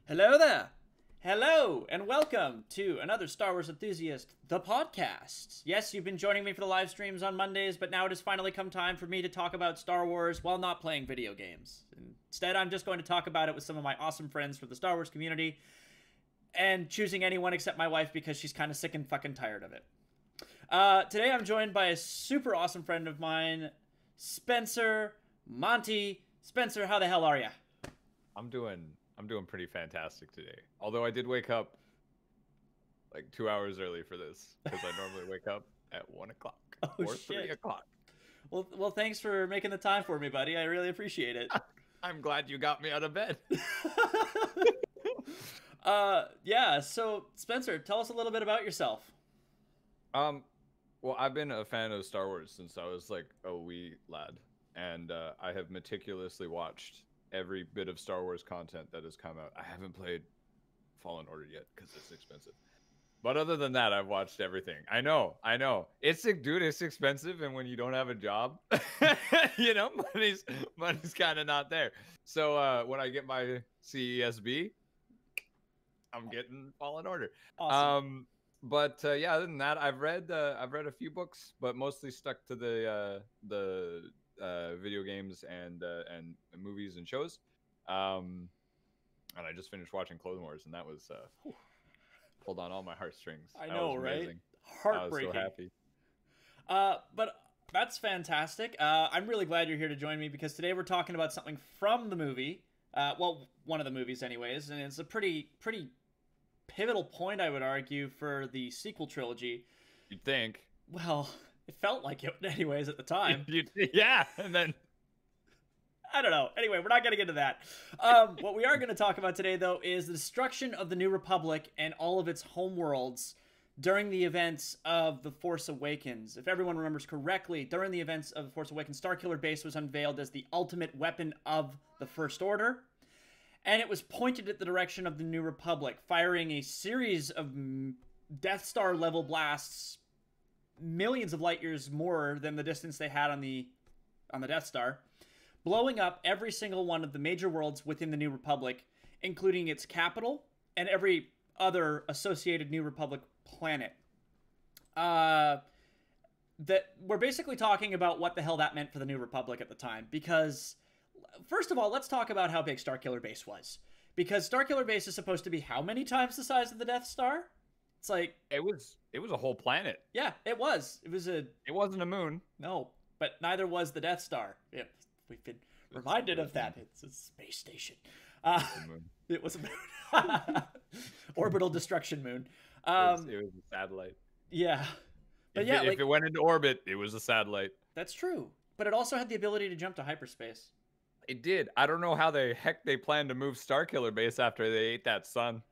Hello there. Hello, and welcome to another Star Wars Enthusiast, the podcast. Yes, you've been joining me for the live streams on Mondays, but now it has finally come time for me to talk about Star Wars while not playing video games. Instead, I'm just going to talk about it with some of my awesome friends from the Star Wars community, and choosing anyone except my wife because she's kind of sick and fucking tired of it. Today, I'm joined by a super awesome friend of mine, Spencer Monti. Spencer, how the hell are you? I'm doing pretty fantastic today. Although I did wake up like 2 hours early for this because I normally wake up at 1 o'clock or 3 o'clock. Well, thanks for making the time for me, buddy. I really appreciate it. I'm glad you got me out of bed. Yeah. So Spencer, tell us a little bit about yourself. Well, I've been a fan of Star Wars since I was like a wee lad, and I have meticulously watched every bit of Star Wars content that has come out. I haven't played Fallen Order yet because it's expensive. But other than that, I've watched everything. I know. It's expensive, and when you don't have a job, you know, money's kind of not there. So when I get my CESB, I'm getting Fallen Order. Awesome. But yeah, other than that, I've read a few books, but mostly stuck to the video games and movies and shows. And I just finished watching Clone Wars, and that was pulled on all my heartstrings. I know, right? Amazing. Heartbreaking. I was so happy. But that's fantastic. I'm really glad you're here to join me because today we're talking about something from the movie. Well, one of the movies, anyways, and it's a pretty pivotal point, I would argue, for the sequel trilogy. You'd think. Well, it felt like it, anyways, at the time. Yeah, and then I don't know. Anyway, we're not going to get into that. What we are going to talk about today, though, is the destruction of the New Republic and all of its homeworlds during the events of The Force Awakens. If everyone remembers correctly, during the events of The Force Awakens, Starkiller Base was unveiled as the ultimate weapon of the First Order, and it was pointed at the direction of the New Republic, firing a series of Death Star-level blasts millions of light years more than the distance they had on the Death Star, blowing up every single one of the major worlds within the New Republic, including its capital and every other associated New Republic planet. That we're basically talking about what the hell that meant for the New Republic at the time, because first of all, let's talk about how big Starkiller Base was, because Starkiller Base is supposed to be how many times the size of the Death Star? It's like it was a whole planet. Yeah, it was. It wasn't a moon. No, but neither was the Death Star. Yeah, we've been reminded of that. It's a space station. It was a moon. Orbital destruction moon. It was a satellite. Yeah. But if it went into orbit, it was a satellite. That's true. But it also had the ability to jump to hyperspace. It did. I don't know how the heck they planned to move Starkiller Base after they ate that sun.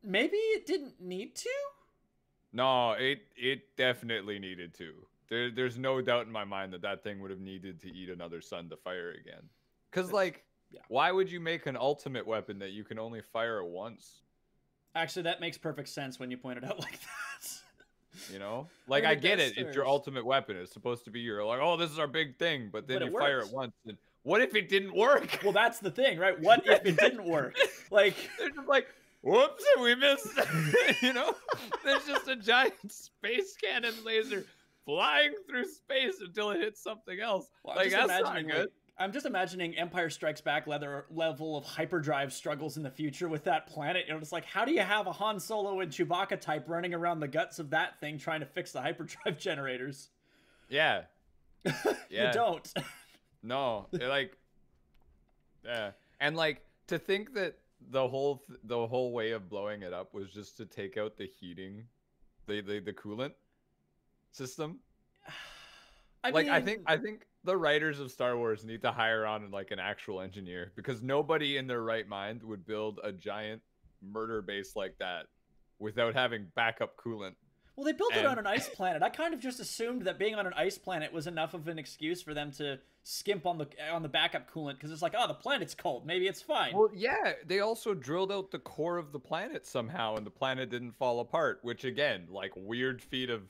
Maybe it didn't need to? No, it definitely needed to. There's no doubt in my mind that thing would have needed to eat another sun to fire again. Because, why would you make an ultimate weapon that you can only fire once? Actually, that makes perfect sense when you point it out like that. You know? Like, I get it. It's your ultimate weapon. It's supposed to be your, like, oh, this is our big thing. But then you fire it once. And what if it didn't work? Well, that's the thing, right? What if it didn't work? Like, they're just like, whoops, we missed. You know, there's just a giant space cannon laser flying through space until it hits something else. Well, like, that's not good. I'm just imagining Empire Strikes Back level of hyperdrive struggles in the future with that planet. You know, it's like, how do you have a Han Solo and Chewbacca type running around the guts of that thing trying to fix the hyperdrive generators? Yeah. You don't. No, yeah. And like, to think that the whole way of blowing it up was just to take out the heating, the coolant system. I think the writers of Star Wars need to hire on like an actual engineer, because nobody in their right mind would build a giant murder base like that without having backup coolant. Well, they built it on an ice planet. I kind of just assumed that being on an ice planet was enough of an excuse for them to skimp on the backup coolant, because it's like, oh, the planet's cold, maybe it's fine. Well, yeah, they also drilled out the core of the planet somehow, and the planet didn't fall apart, which again, like, weird feat of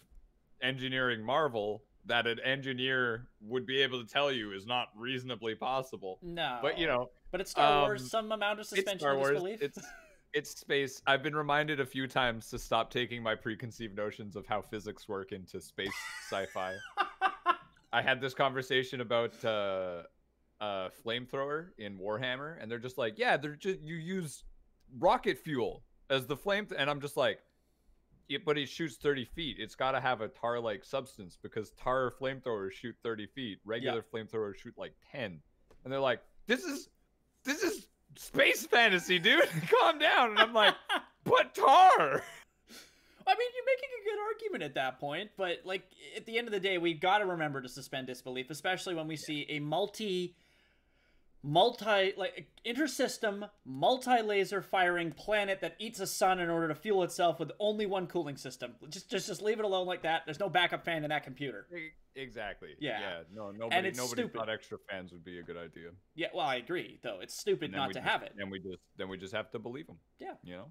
engineering marvel that an engineer would be able to tell you is not reasonably possible. No. But, you know, But it's Star Wars, some amount of It's suspension Star of Wars. disbelief. It's space. I've been reminded a few times to stop taking my preconceived notions of how physics work into space sci-fi. I had this conversation about flamethrower in Warhammer, and they're just like, yeah, they're just you use rocket fuel as the flame, and I'm just like, but it shoots 30 feet. It's got to have a tar-like substance because tar flamethrowers shoot 30 feet. Regular flamethrowers shoot like 10, and they're like, this is space fantasy, dude. Calm down. And I'm like, but tar. I mean, you're making a good argument at that point, but like at the end of the day, we've got to remember to suspend disbelief, especially when we see a multi intersystem multi-laser firing planet that eats a sun in order to fuel itself with only one cooling system. Just leave it alone like that. There's no backup fan in that computer. Exactly. Yeah. No, nobody stupid. thought extra fans would be a good idea. Yeah, well, I agree, though. It's stupid not to have it. Then we just have to believe them. Yeah. You know?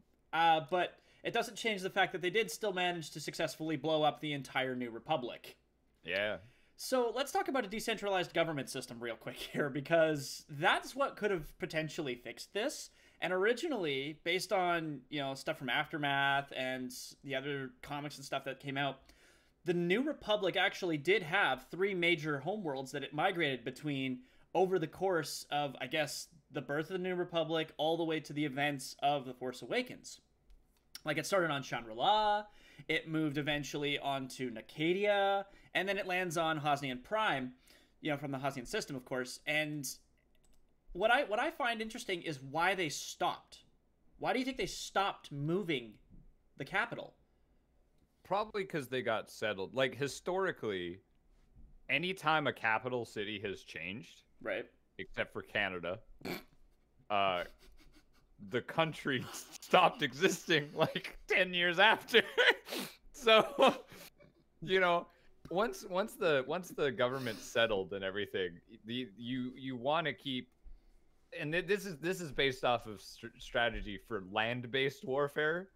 But it doesn't change the fact that they did still manage to successfully blow up the entire New Republic. Yeah. So let's talk about a decentralized government system real quick here, because that's what could have potentially fixed this. And originally, based on, stuff from Aftermath and the other comics and stuff that came out, the New Republic actually did have 3 major homeworlds that it migrated between over the course of, I guess, the birth of the New Republic all the way to the events of The Force Awakens. Like, it started on Shangri-La, it moved eventually onto Nacadia, and then it lands on Hosnian Prime, from the Hosnian system, of course. And what I find interesting is why they stopped. Why do you think they stopped moving the capital? Probably because they got settled. Like, historically, anytime a capital city has changed, right, except for Canada, the country stopped existing like 10 years after. So, once the government settled and everything, you want to keep, and this is based off of strategy for land-based warfare,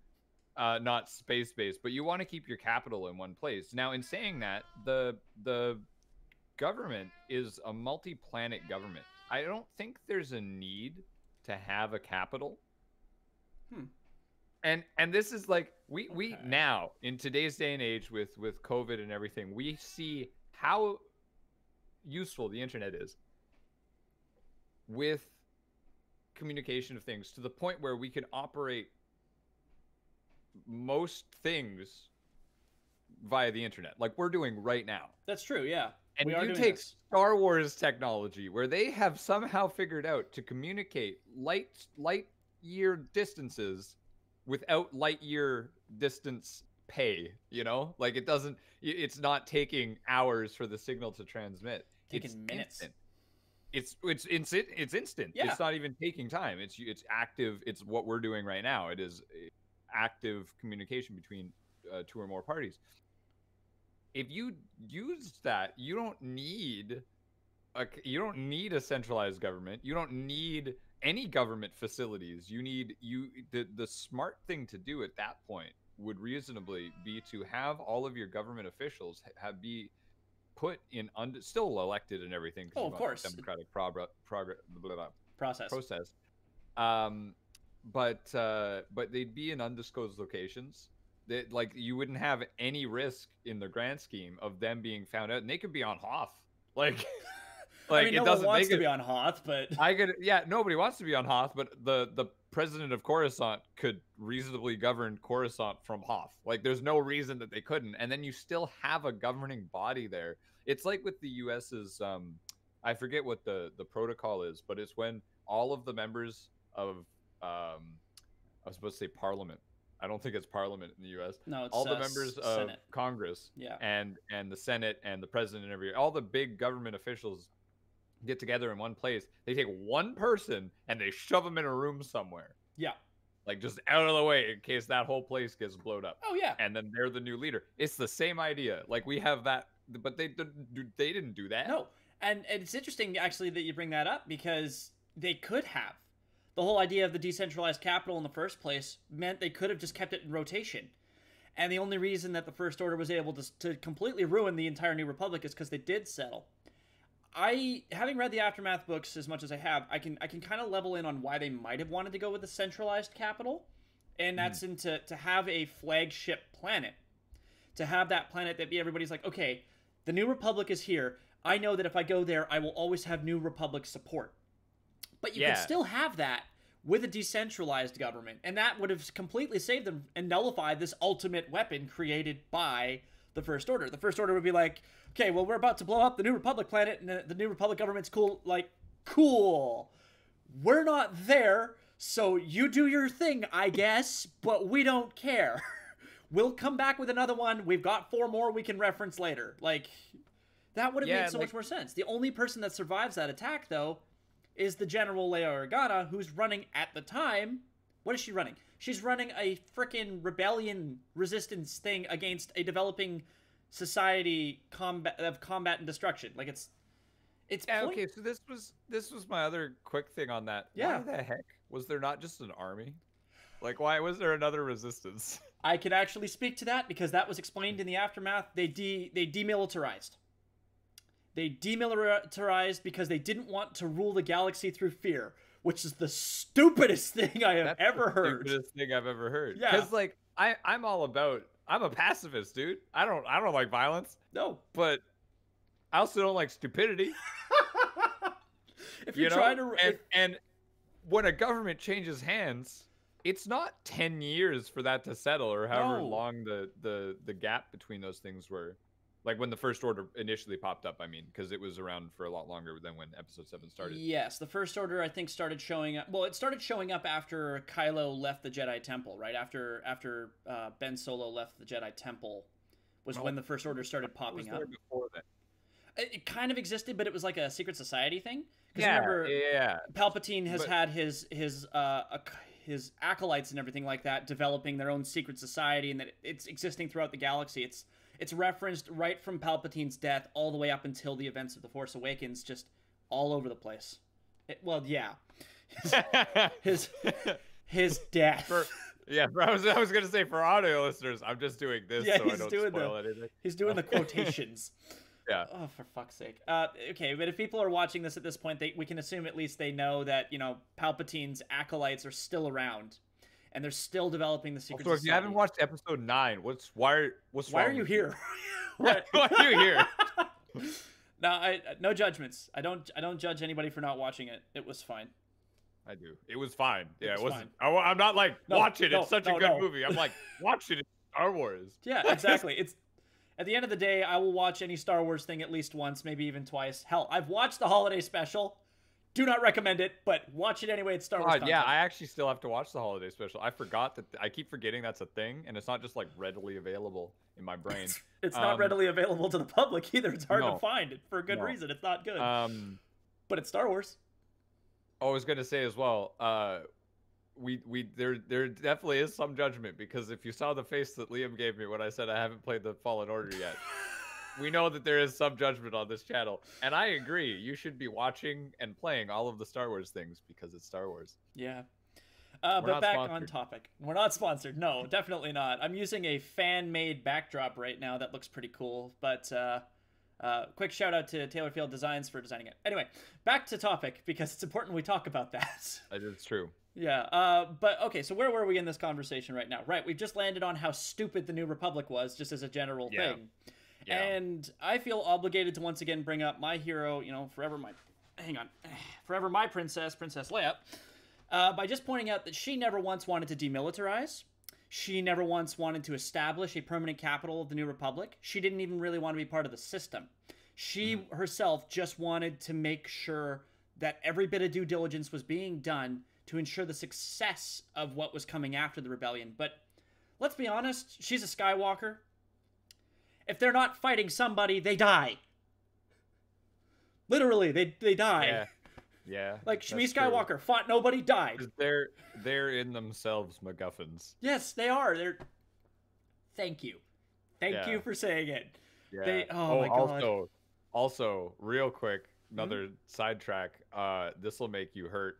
not space-based, but you want to keep your capital in one place. Now, in saying that, the government is a multi-planet government. I don't think there's a need to have a capital. And this is like we now, in today's day and age with COVID and everything, we see how useful the internet is with communication of things, to the point where we can operate most things via the internet, like we're doing right now. That's true, yeah. And you take Star Wars technology, where they have somehow figured out to communicate light year distances without light year distance pay, like it's not taking hours for the signal to transmit. It's minutes. Instant. It's instant. Yeah. It's not even taking time. It's active. It's what we're doing right now. It is active communication between 2 or more parties. If you use that, you don't need a centralized government. You don't need any government facilities. The smart thing to do at that point would reasonably be to have all of your government officials be put in still elected and everything. Oh, of course, democratic process. But they'd be in undisclosed locations. That, like, you wouldn't have any risk in the grand scheme of them being found out, and they could be on Hoth. Like, I mean, no one wants to be on Hoth, but nobody wants to be on Hoth, but the president of Coruscant could reasonably govern Coruscant from Hoth. Like, there's no reason that they couldn't, and then you still have a governing body there. It's like with the US's, I forget what the protocol is, but it's when all of the members of, I was supposed to say Parliament. I don't think it's Parliament in the U.S. No, it's all the members of Senate. Congress, and the Senate and the president and all the big government officials get together in one place. They take one person and they shove them in a room somewhere. Yeah. Like, just out of the way in case that whole place gets blown up. Oh, yeah. And then they're the new leader. It's the same idea. Like, we have that, but they didn't do that. No. And it's interesting, actually, that you bring that up, because they could have. The whole idea of the decentralized capital in the first place meant they could have just kept it in rotation. And the only reason that the First Order was able to completely ruin the entire New Republic is because they did settle. I having read the Aftermath books as much as I have, I can kind of level in on why they might have wanted to go with a centralized capital, and that's to have a flagship planet, to have that planet that everybody's like, okay, the New Republic is here. I know that if I go there, I will always have New Republic support. But you could still have that with a decentralized government, and that would have completely saved them and nullified this ultimate weapon created by the First Order. The First Order would be like, okay, well, we're about to blow up the New Republic planet, and the New Republic government's cool. Like, cool. We're not there, so you do your thing, I guess, but we don't care. We'll come back with another one. We've got 4 more we can reference later. Like, that would have made so much more sense. The only person that survives that attack, though, is the General Leia Organa, who's running at the time. What is she running? She's running a frickin' rebellion resistance thing against a developing society of combat and destruction. Like, it's okay, so this was my other quick thing on that. Yeah. Why the heck was there not just an army? Like, why was there another resistance? I could actually speak to that because that was explained in the Aftermath. They demilitarized. They demilitarized because they didn't want to rule the galaxy through fear, which is the stupidest thing I have ever heard. Stupidest thing I've ever heard. Yeah. Because like I'm all about. I'm a pacifist, dude. I don't like violence. No. But I also don't like stupidity. If you're trying to and when a government changes hands, it's not 10 years for that to settle, or however long the gap between those things were. Like when the First Order initially popped up, I mean, because it was around for a lot longer than when Episode 7 started. Yes, the First Order, I think, started showing up. Well, it started showing up after Kylo left the Jedi Temple, right? After Ben Solo left the Jedi Temple was when the First Order started popping up. Before that? It kind of existed, but it was like a secret society thing. Remember, Palpatine has had his acolytes and everything like that developing their own secret society, and that it's existing throughout the galaxy. It's referenced right from Palpatine's death all the way up until the events of The Force Awakens, just all over the place. His death. I was gonna say for audio listeners, I'm just doing this so I don't spoil anything. He's doing the quotations. Yeah. Oh, for fuck's sake. Okay, but if people are watching this at this point, we can assume at least they know that, Palpatine's acolytes are still around, and they're still developing the secret society. So if you haven't watched Episode 9, what's wrong? Why are you here? Why are you here? No judgments. I don't judge anybody for not watching it. It was fine. I do. It was fine. Yeah, it wasn't. Fine. I'm not like, watch it. It's such a good movie. I'm like, watch it. It's Star Wars. Yeah, exactly. It's at the end of the day, I will watch any Star Wars thing at least once, maybe even twice. Hell, I've watched the holiday special. Do not recommend it, but watch it anyway. It's Star Wars content. Yeah, I actually still have to watch the holiday special. I forgot that. I keep forgetting that's a thing, and it's not just like readily available in my brain. It's not readily available to the public either. It's hard to find it for a good reason. It's not good. But it's Star Wars. I was gonna say as well. There definitely is some judgment, because if you saw the face that Liam gave me when I said I haven't played the Fallen Order yet. We know that there is some judgment on this channel, and I agree. You should be watching and playing all of the Star Wars things because it's Star Wars. Yeah. But back on topic. We're not sponsored. No, definitely not. I'm using a fan-made backdrop right now that looks pretty cool. But quick shout out to Taylor Field Designs for designing it. Anyway, back to topic, because it's important we talk about that. It's true. Yeah. But okay, so where were we in this conversation right now? Right, we've just landed on how stupid the New Republic was, just as a general thing. Yeah. And I feel obligated to once again bring up my hero, forever my princess, Princess Leia, by just pointing out that she never once wanted to demilitarize. She never once wanted to establish a permanent capital of the New Republic. She didn't even really want to be part of the system. She herself just wanted to make sure that every bit of due diligence was being done to ensure the success of what was coming after the rebellion. But let's be honest, she's a Skywalker. If they're not fighting somebody, they die. Literally, they die. Yeah. Like Shmi Skywalker fought nobody, died. They're in themselves MacGuffins. Yes, they are. Thank you. Thank you for saying it. Yeah. My God. Also, real quick, another sidetrack. This will make you hurt.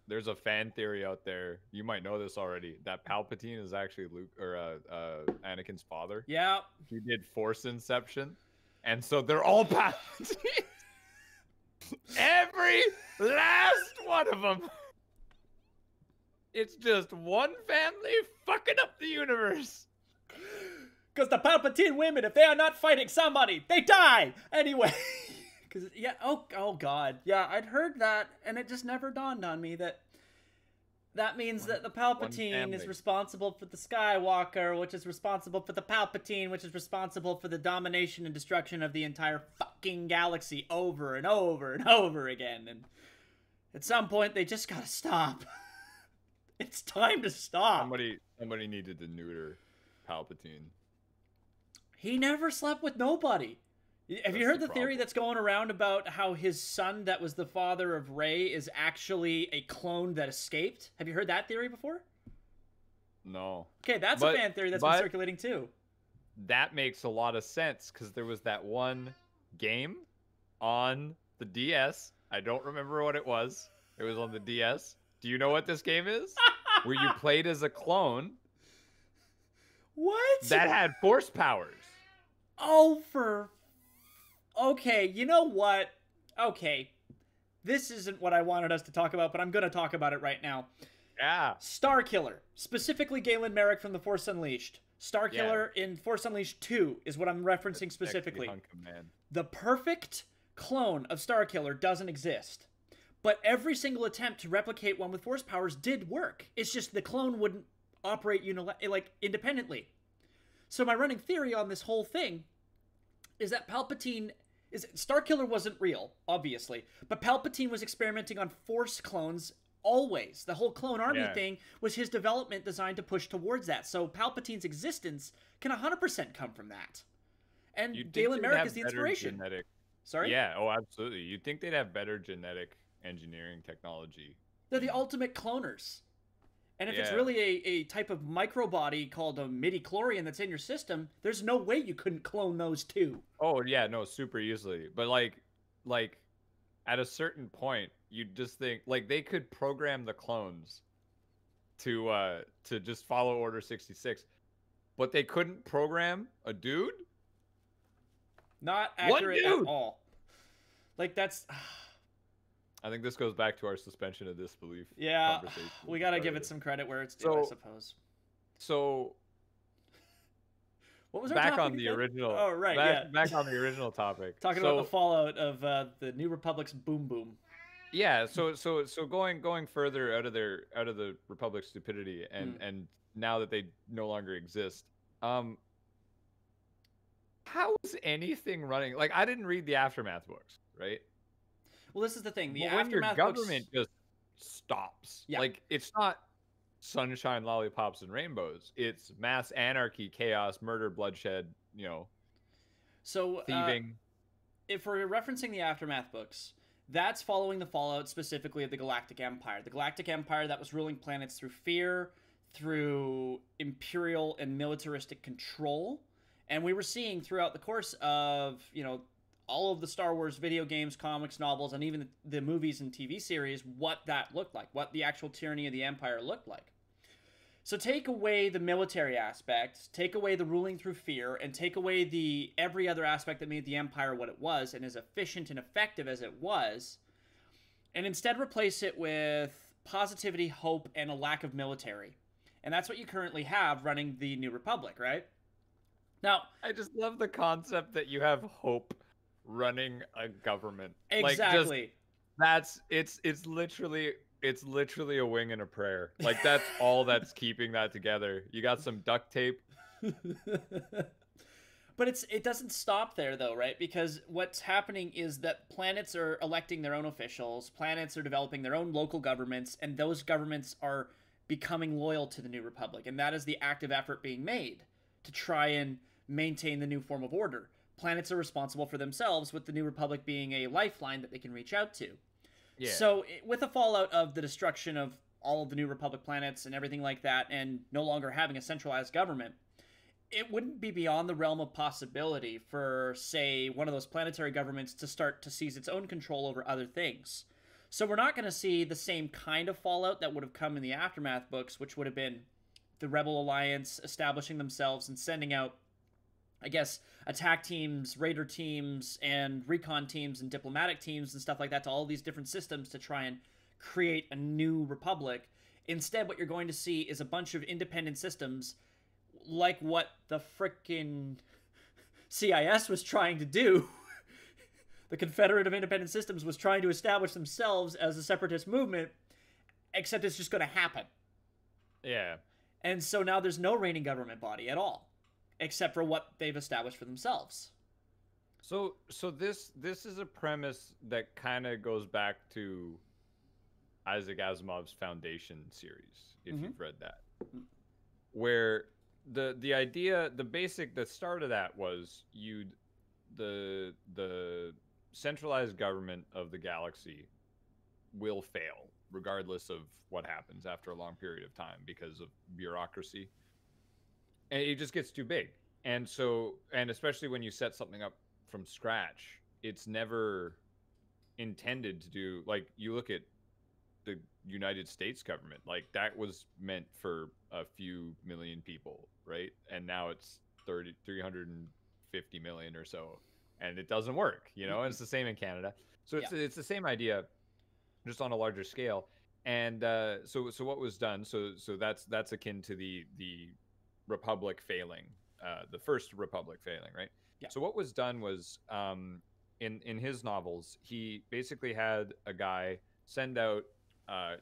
There's a fan theory out there. You might know this already. That Palpatine is actually Luke or Anakin's father. Yeah. He did Force Inception, and so they're all Palpatine. Every last one of them. It's just one family fucking up the universe. Because the Palpatine women, if they are not fighting somebody, they die! Anyway. Because, yeah, oh God. Yeah, I'd heard that, and it just never dawned on me that means that the Palpatine is responsible for the Skywalker, which is responsible for the Palpatine, which is responsible for the domination and destruction of the entire fucking galaxy over and over and over again. And at some point, they just gotta stop. It's time to stop. Somebody needed to neuter Palpatine. He never slept with nobody. Have you heard the theory that's going around about how his son that was the father of Rey is actually a clone that escaped? Have you heard that theory before? No. Okay, that's a fan theory that's been circulating too. That makes a lot of sense because there was that one game on the DS. I don't remember what it was. It was on the DS. Do you know what this game is? Where you played as a clone. What? That had force powers. Oh, for... Okay, you know what? Okay. This isn't what I wanted us to talk about, but I'm going to talk about it right now. Yeah. Starkiller. Specifically Galen Merrick from The Force Unleashed. Starkiller in Force Unleashed 2 is what I'm referencing specifically. The perfect clone of Starkiller doesn't exist. But every single attempt to replicate one with force powers did work. It's just the clone wouldn't operate independently. So my running theory on this whole thing is that Starkiller wasn't real, obviously, but Palpatine was experimenting on Force clones always. The whole clone army thing was his development designed to push towards that. So Palpatine's existence can 100% come from that. And Galen Merrick is the inspiration. Sorry? Yeah, oh, absolutely. You'd think they'd have better genetic engineering technology. They're the ultimate cloners. And if it's really a type of microbody called a midichlorian that's in your system, there's no way you couldn't clone those two. Oh, yeah, no, super easily. But, like at a certain point, you just think, like, they could program the clones to just follow Order 66. But they couldn't program a dude? Not accurate at all. Like, that's... I think this goes back to our suspension of disbelief. Yeah, we got to give it some credit where it's due, I suppose. So, what was our back topic on the again? original? Oh, right, back on the original topic. Talking about the fallout of the New Republic's Boom Boom. Yeah, so going further out of the Republic's stupidity and now that they no longer exist, how is anything running? Like, I didn't read the Aftermath books, right? Well, this is the thing. When your government just stops, like, it's not sunshine, lollipops, and rainbows. It's mass anarchy, chaos, murder, bloodshed. Thieving. If we're referencing the Aftermath books, that's following the fallout specifically of the Galactic Empire. The Galactic Empire that was ruling planets through fear, through imperial and militaristic control, and we were seeing throughout the course of all of the Star Wars video games, comics, novels, and even the movies and TV series, what that looked like, what the actual tyranny of the Empire looked like. So take away the military aspect, take away the ruling through fear, and take away the every other aspect that made the Empire what it was and as efficient and effective as it was, and instead replace it with positivity, hope, and a lack of military. And that's what you currently have running the New Republic, right? Now, I just love the concept that you have hope running a government. Exactly. It's literally a wing and a prayer. Like, that's all that's keeping that together. You got some duct tape. But it doesn't stop there though, right? Because what's happening is that planets are electing their own officials, planets are developing their own local governments, and those governments are becoming loyal to the New Republic. And that is the active effort being made to try and maintain the new form of order. Planets are responsible for themselves, with the New Republic being a lifeline that they can reach out to. Yeah. So with the fallout of the destruction of all of the New Republic planets and everything like that, and no longer having a centralized government, it wouldn't be beyond the realm of possibility for, say, one of those planetary governments to start to seize its own control over other things. So we're not going to see the same kind of fallout that would have come in the Aftermath books, which would have been the Rebel Alliance establishing themselves and sending out I guess, attack teams, raider teams, and recon teams, and diplomatic teams, and stuff like that to all these different systems to try and create a new republic. Instead, what you're going to see is a bunch of independent systems, like what the frickin' CIS was trying to do. The Confederate of Independent Systems was trying to establish themselves as a separatist movement, except it's just going to happen. Yeah. And so now there's no reigning government body at all, except for what they've established for themselves. So this is a premise that kind of goes back to Isaac Asimov's Foundation series, if you've read that, where the idea, the start of that was the centralized government of the galaxy will fail regardless of what happens after a long period of time because of bureaucracy, and it just gets too big. And so, and especially when you set something up from scratch, it's never intended to do, like, you look at the United States government, like, that was meant for a few million people, right? And now it's 350 million or so, and it doesn't work, you know. And it's the same in Canada. So it's the same idea, just on a larger scale. And so what was done, so that's akin to the republic failing, the first republic failing, right? Yeah. So what was done was, in his novels, he basically had a guy send out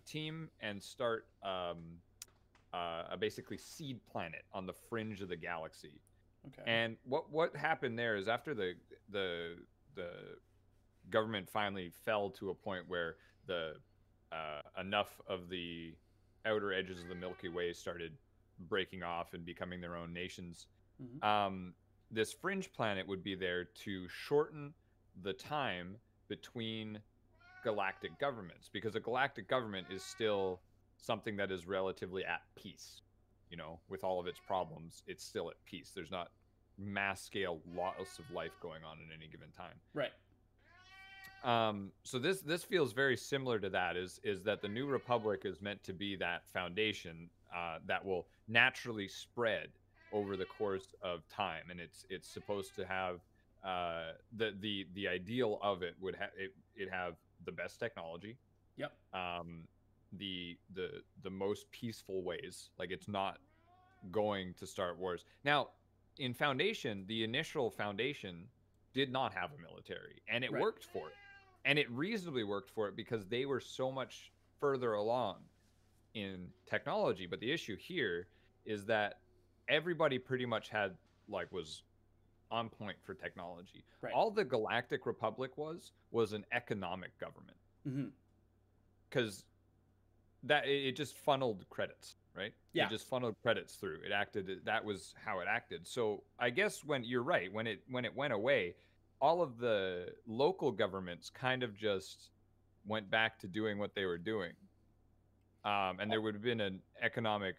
team and start a basically seed planet on the fringe of the galaxy. Okay. And what happened there is, after the government finally fell to a point where the enough of the outer edges of the Milky Way started breaking off and becoming their own nations, this fringe planet would be there to shorten the time between galactic governments, because a galactic government is still something that is relatively at peace, you know, with all of its problems. It's still at peace. There's not mass scale loss of life going on at any given time. Right. So this feels very similar to that, is that the New Republic is meant to be that foundation that will naturally spread over the course of time, and it's supposed to have the ideal of it would have the best technology. Yep. The most peaceful ways. Like, it's not going to start wars. Now, in Foundation, the initial Foundation did not have a military, and it worked for it. And it reasonably worked for it because they were so much further along in technology. But the issue here is that everybody pretty much had, like, was on point for technology. Right. All the Galactic Republic was an economic government. Because it just funneled credits, right? Yeah. It just funneled credits through. It acted, that was how it acted. So I guess when you're right, when it went away, all of the local governments kind of just went back to doing what they were doing. And there would have been an economic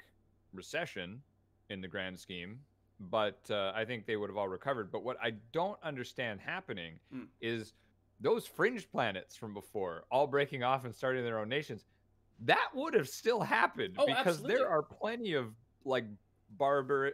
recession in the grand scheme, but I think they would have all recovered. But what I don't understand happening is those fringe planets from before all breaking off and starting their own nations. That would have still happened, because absolutely. there are plenty of, like, barbarous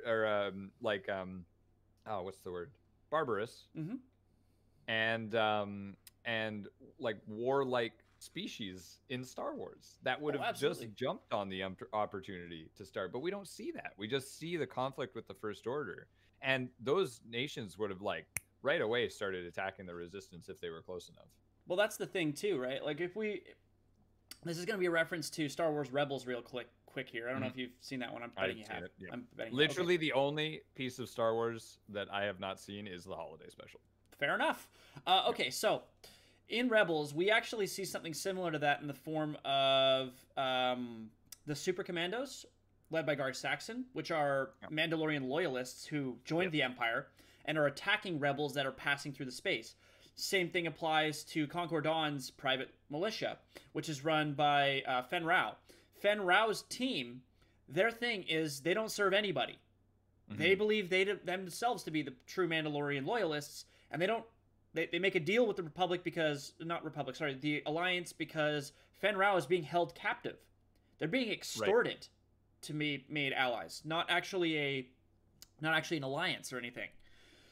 and like warlike species in Star Wars that would have just jumped on the opportunity to start. But we don't see that. We just see the conflict with the First Order, and those nations would have, like, right away started attacking the Resistance if they were close enough. Well, that's the thing too, right? Like, this is going to be a reference to Star Wars Rebels real quick here. I don't know if you've seen that one. I'm betting you have. Yeah. I'm betting literally the only piece of Star Wars that I have not seen is the holiday special. Fair enough. Okay, so in Rebels, we actually see something similar to that in the form of the Super Commandos, led by Gar Saxon, which are Mandalorian loyalists who joined the Empire and are attacking rebels that are passing through the space. Same thing applies to Concord Dawn's private militia, which is run by Fen Rao. Fen Rao's team, their thing is they don't serve anybody. They believe themselves to be the true Mandalorian loyalists, and they make a deal with the Republic the Alliance, because Fen Rao is being held captive. They're being extorted to be made allies, not actually an alliance or anything.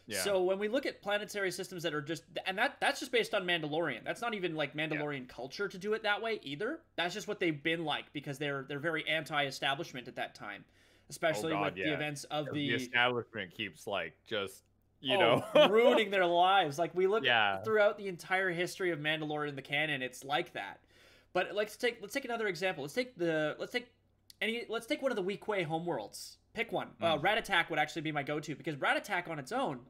Yeah. So when we look at planetary systems that are just, and that's just based on Mandalorian. That's not even like Mandalorian culture to do it that way either. That's just what they've been like because they're very anti-establishment at that time, Oh especially God, with the yeah. events of The the establishment keeps like just, you oh know. ruining their lives. Like we look Yeah. throughout the entire history of Mandalorian in the canon, it's like that. But let's take another example. Let's take one of the Weequay homeworlds. Pick one. Rat Attack would actually be my go-to because Rat Attack on its own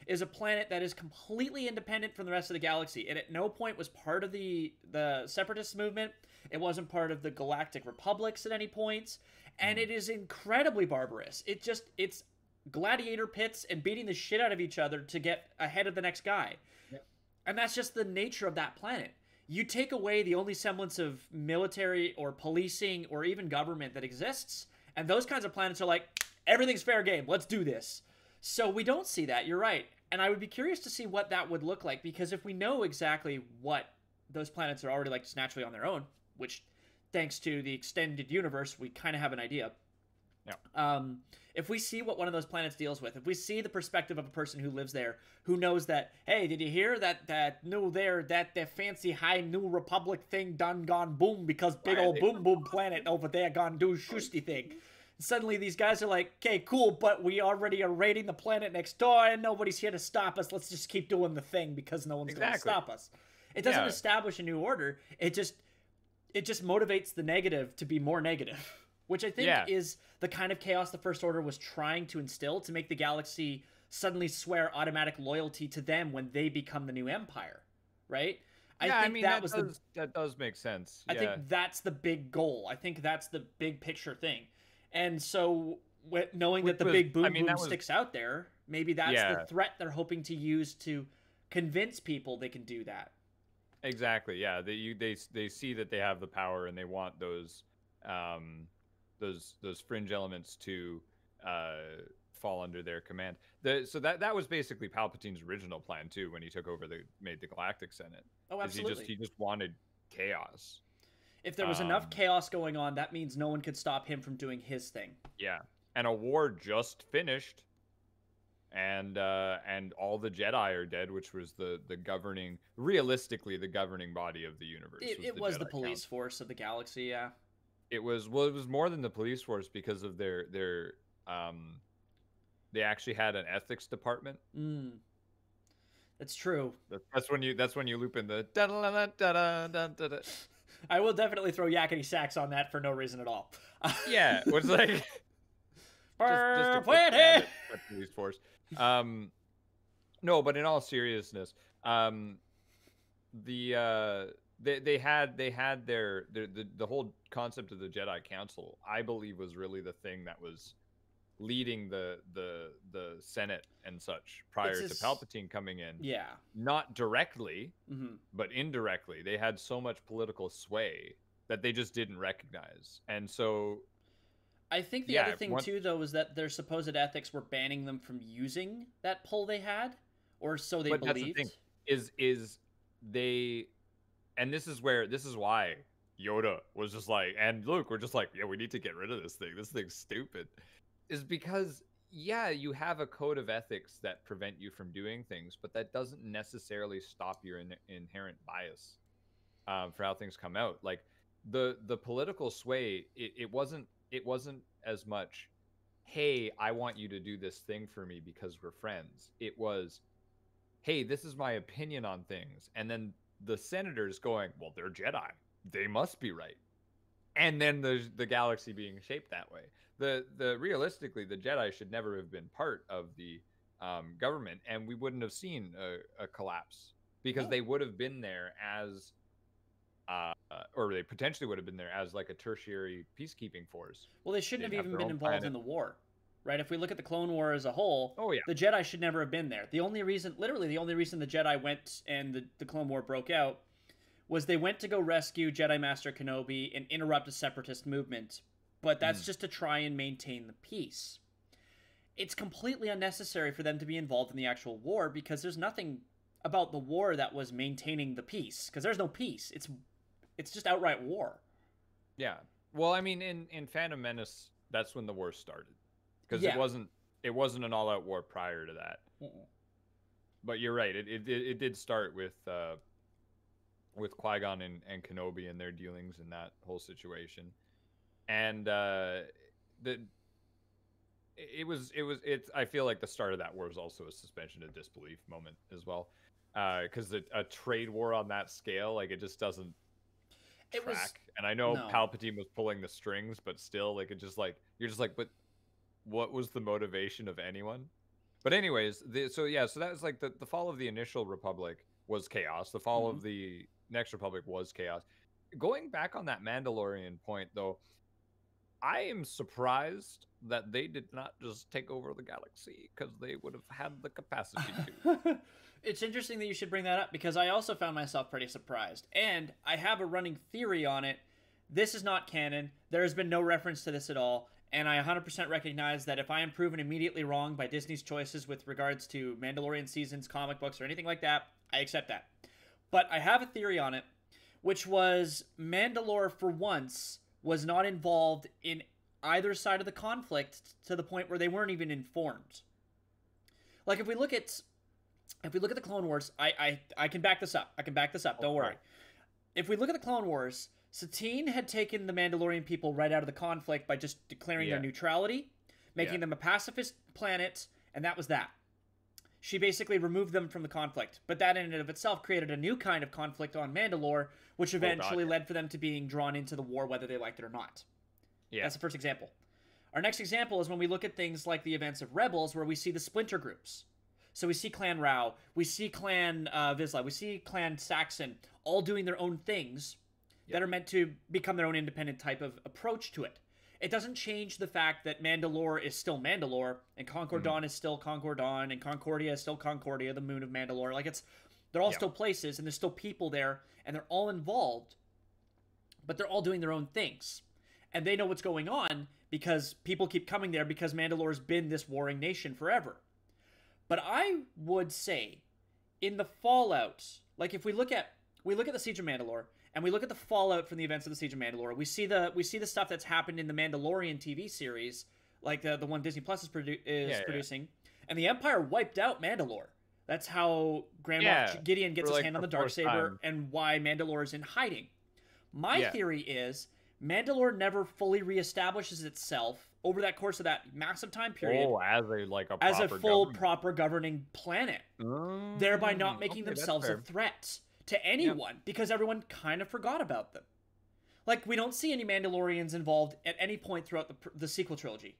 is a planet that is completely independent from the rest of the galaxy. It at no point was part of the separatist movement. It wasn't part of the Galactic Republics at any point, and it is incredibly barbarous. It's gladiator pits and beating the shit out of each other to get ahead of the next guy. Yep. And that's just the nature of that planet. You take away the only semblance of military or policing or even government that exists, and those kinds of planets are like, everything's fair game, let's do this. So we don't see that, you're right. And I would be curious to see what that would look like, because if we know exactly what those planets are already like just naturally on their own, which thanks to the extended universe, we kind of have an idea. Yeah. If we see what one of those planets deals with, if we see the perspective of a person who lives there, who knows that, hey, did you hear that the fancy high New Republic thing done gone boom because big old boom boom planet over there gone do shusty thing. Suddenly these guys are like, okay, cool, but we already are raiding the planet next door and nobody's here to stop us. Let's just keep doing the thing because no one's going to stop us. It doesn't establish a new order. It just motivates the negative to be more negative. Which I think is the kind of chaos the First Order was trying to instill to make the galaxy suddenly swear automatic loyalty to them when they become the new empire, right? I think that does make sense. I think that's the big goal. I think that's the big picture thing. And so knowing that the big boom sticks out there, maybe that's the threat they're hoping to use to convince people they can do that. Exactly. Yeah. They see that they have the power and they want those fringe elements to fall under their command. So that was basically Palpatine's original plan too when he took over made the Galactic Senate. Oh, absolutely. He just wanted chaos. If there was enough chaos going on, that means no one could stop him from doing his thing. Yeah, and a war just finished, and all the Jedi are dead, which was the governing body of the universe. It was the police force of the galaxy. Yeah. It was more than the police force because of their they actually had an ethics department. That's true. That's when you loop in the da da da da da da da. I will definitely throw yakety sax on that for no reason at all. Yeah, it was like just police force. No, but in all seriousness, they had the whole concept of the Jedi Council, I believe, was really the thing that was leading the Senate and such prior to Palpatine coming in. Yeah. Not directly, but indirectly. They had so much political sway that they just didn't recognize. And so I think the other thing too, though, was that their supposed ethics were banning them from using that pull they had, or so they believed. That's the thing, is they, and this is why Yoda was just like, and Luke were just like, yeah, we need to get rid of this thing. This thing's stupid. Is because, you have a code of ethics that prevent you from doing things, but that doesn't necessarily stop your inherent bias for how things come out. Like the political sway, it wasn't as much, hey, I want you to do this thing for me because we're friends. It was, hey, this is my opinion on things. And then the senators going, well, they're Jedi. They must be right. And then the galaxy being shaped that way. The realistically, the Jedi should never have been part of the government, and we wouldn't have seen a collapse because they would have been there as, or they potentially would have been there as like a tertiary peacekeeping force. Well, they shouldn't have even been involved in the war, right? If we look at the Clone War as a whole, the Jedi should never have been there. The only reason the Jedi went and the Clone War broke out was they went to go rescue Jedi Master Kenobi and interrupt a separatist movement. But that's just to try and maintain the peace. It's completely unnecessary for them to be involved in the actual war because there's nothing about the war that was maintaining the peace. Because there's no peace. It's just outright war. Yeah. Well, I mean, in Phantom Menace, that's when the war started. Because it wasn't an all-out war prior to that. But you're right. It did start with Qui-Gon and Kenobi and their dealings in that whole situation, and the it's I feel like the start of that war was also a suspension of disbelief moment as well, because a trade war on that scale, like, it just doesn't It was track. And I know no. Palpatine was pulling the strings, but still, like, it just like you're just like, but what was the motivation of anyone? But anyways, so yeah, so that was like the fall of the initial Republic was chaos. The fall Mhm. of the next Republic was chaos. Going back on that Mandalorian point, though, I am surprised that they did not just take over the galaxy, because they would have had the capacity to. It's interesting that you should bring that up because I also found myself pretty surprised. And I have a running theory on it. This is not canon. There has been no reference to this at all. And I 100% recognize that if I am proven immediately wrong by Disney's choices with regards to Mandalorian seasons, comic books, or anything like that, I accept that. But I have a theory on it, which was Mandalore, for once, was not involved in either side of the conflict to the point where they weren't even informed. Like, if we look at the Clone Wars, I can back this up. I can back this up. Don't worry. If we look at the Clone Wars, Satine had taken the Mandalorian people right out of the conflict by just declaring their neutrality, making them a pacifist planet, and that was that. She basically removed them from the conflict, but that in and of itself created a new kind of conflict on Mandalore, which eventually led for them to being drawn into the war, whether they liked it or not. Yeah. That's the first example. Our next example is when we look at things like the events of Rebels, where we see the splinter groups. So we see Clan Rao, we see Clan Vizsla, we see Clan Saxon, all doing their own things that are meant to become their own independent type of approach to it. It doesn't change the fact that Mandalore is still Mandalore, and Concord Dawn is still Concord Dawn, and Concordia is still Concordia, the moon of Mandalore. Like, they're all still places, and there's still people there, and they're all involved, but they're all doing their own things. And they know what's going on because people keep coming there because Mandalore's been this warring nation forever. But I would say, in the fallout, like if we look at the Siege of Mandalore, and we look at the fallout from the events of the Siege of Mandalore, we see the stuff that's happened in the Mandalorian TV series, like the one Disney Plus is producing, and the Empire wiped out Mandalore. That's how Grand Moff Gideon gets his hand on the Darksaber, and why Mandalore is in hiding. My theory is Mandalore never fully reestablishes itself over that course of that massive time period. Oh, as a full proper governing planet, thereby not making themselves a threat to anyone because everyone kind of forgot about them. Like, we don't see any Mandalorians involved at any point throughout the sequel trilogy.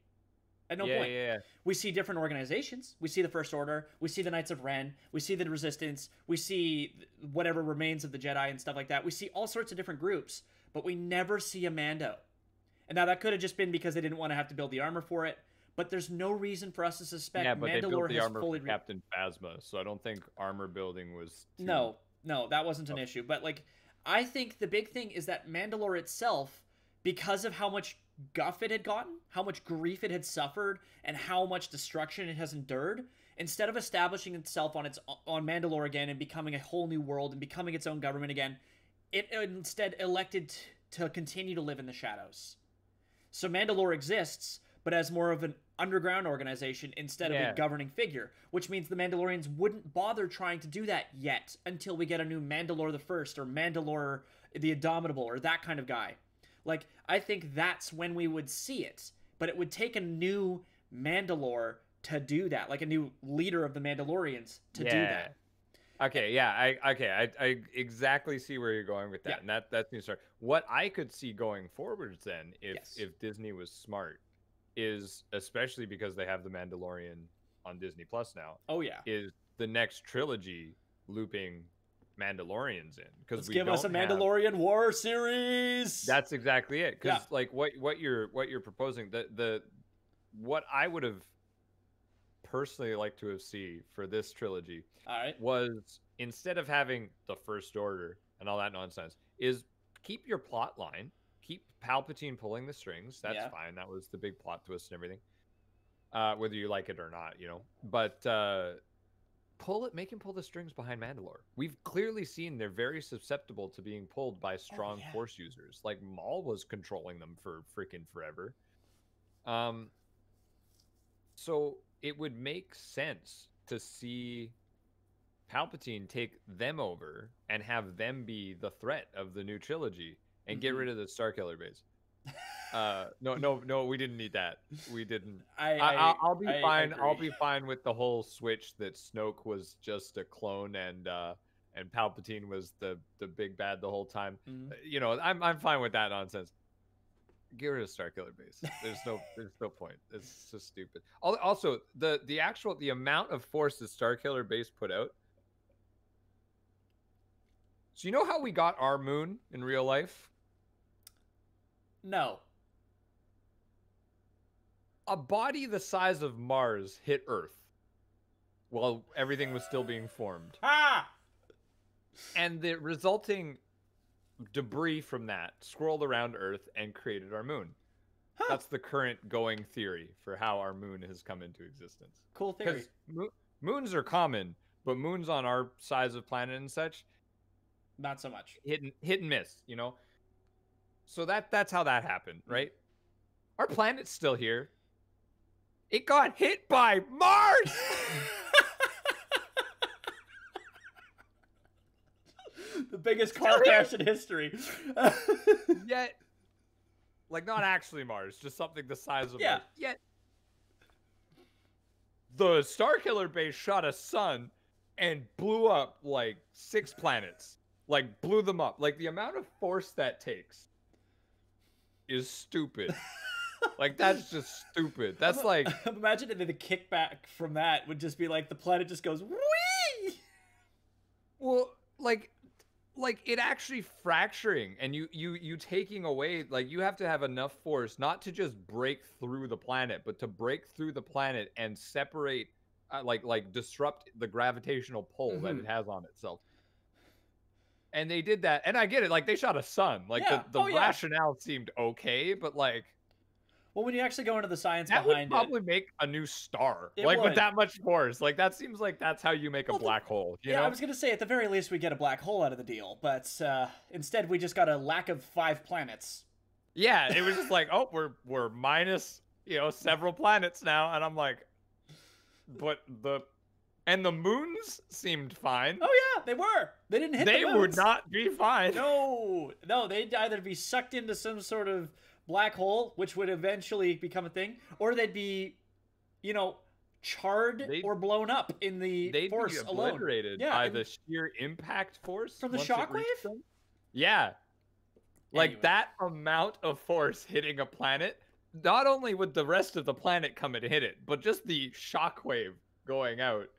At no point. We see different organizations. We see the First Order. We see the Knights of Ren. We see the Resistance. We see whatever remains of the Jedi and stuff like that. We see all sorts of different groups, but we never see a Mando. And now that could have just been because they didn't want to have to build the armor for it, but there's no reason for us to suspect Mandalore they built the has armor fully for Captain Phasma, so I don't think armor building was No, that wasn't an issue. But, like, I think the big thing is that Mandalore itself, because of how much guff it had gotten, how much grief it had suffered, and how much destruction it has endured, instead of establishing itself on Mandalore again and becoming a whole new world and becoming its own government again, it instead elected to continue to live in the shadows. So Mandalore exists, but as more of an underground organization instead of a governing figure, which means the Mandalorians wouldn't bother trying to do that yet until we get a new Mandalore the First or Mandalore the Indomitable or that kind of guy. Like, I think that's when we would see it, but it would take a new Mandalore to do that, like a new leader of the Mandalorians to do that. Okay, I exactly see where you're going with that, and that's me. Sorry, what I could see going forwards then, if Disney was smart, is, especially because they have the Mandalorian on Disney Plus now. Oh yeah, is the next trilogy looping Mandalorians in? Because give us a Mandalorian War series. That's exactly it. Because like what you're proposing, what I would have personally liked to have seen for this trilogy was, instead of having the First Order and all that nonsense, is keep your plot line, keep Palpatine pulling the strings. That's fine. That was the big plot twist and everything, whether you like it or not, but make him pull the strings behind Mandalore. We've clearly seen they're very susceptible to being pulled by strong Force users. Like, Maul was controlling them for freaking forever. So it would make sense to see Palpatine take them over and have them be the threat of the new trilogy and get rid of the Starkiller base. No, we didn't need that. We didn't. I'll be fine. I'll be fine with the whole switch that Snoke was just a clone and Palpatine was the big bad the whole time. You know, I'm fine with that nonsense. Get rid of Starkiller base. There's no point. It's just stupid. Also, the amount of force that Starkiller base put out. So you know how we got our moon in real life? No. A body the size of Mars hit Earth while everything was still being formed. Ah! And the resulting debris from that swirled around Earth and created our moon. Huh. That's the current going theory for how our moon has come into existence. Cool theory. Moons are common, but moons on our size of planet and such, not so much. Hit and miss, you know? So that's how that happened, right? Our planet's still here. It got hit by Mars! The biggest car crash in history. Yet, like, not actually Mars, just something the size of Mars. Yet, the Starkiller base shot a sun and blew up, like, 6 planets. Like, blew them up. Like, the amount of force that takes is stupid. Like, that's just stupid. That's like... Imagine that the kickback from that would just be like, the planet just goes, whee! Well, like it actually fracturing and you taking away, like, you have to have enough force not to just break through the planet, but to break through the planet and separate, like disrupt the gravitational pull that it has on itself. And they did that, and I get it. Like, they shot a sun. Like, the rationale seemed okay, but like, well, when you actually go into the science that behind would probably make a new star. It like would. With that much force. Like, that seems like that's how you make a black hole. You know? I was gonna say at the very least we get a black hole out of the deal, but instead we just got a lack of 5 planets. Yeah, it was just like, oh, we're minus, several planets now, and I'm like, but the moons seemed fine. Oh yeah, they were. They didn't hit. They would not be fine. No, they'd either be sucked into some sort of black hole, which would eventually become a thing, or they'd be, charred or blown up in the force alone. They'd be obliterated by the sheer impact force from the shockwave. Yeah, like that amount of force hitting a planet. Not only would the rest of the planet come and hit it, but just the shockwave going out.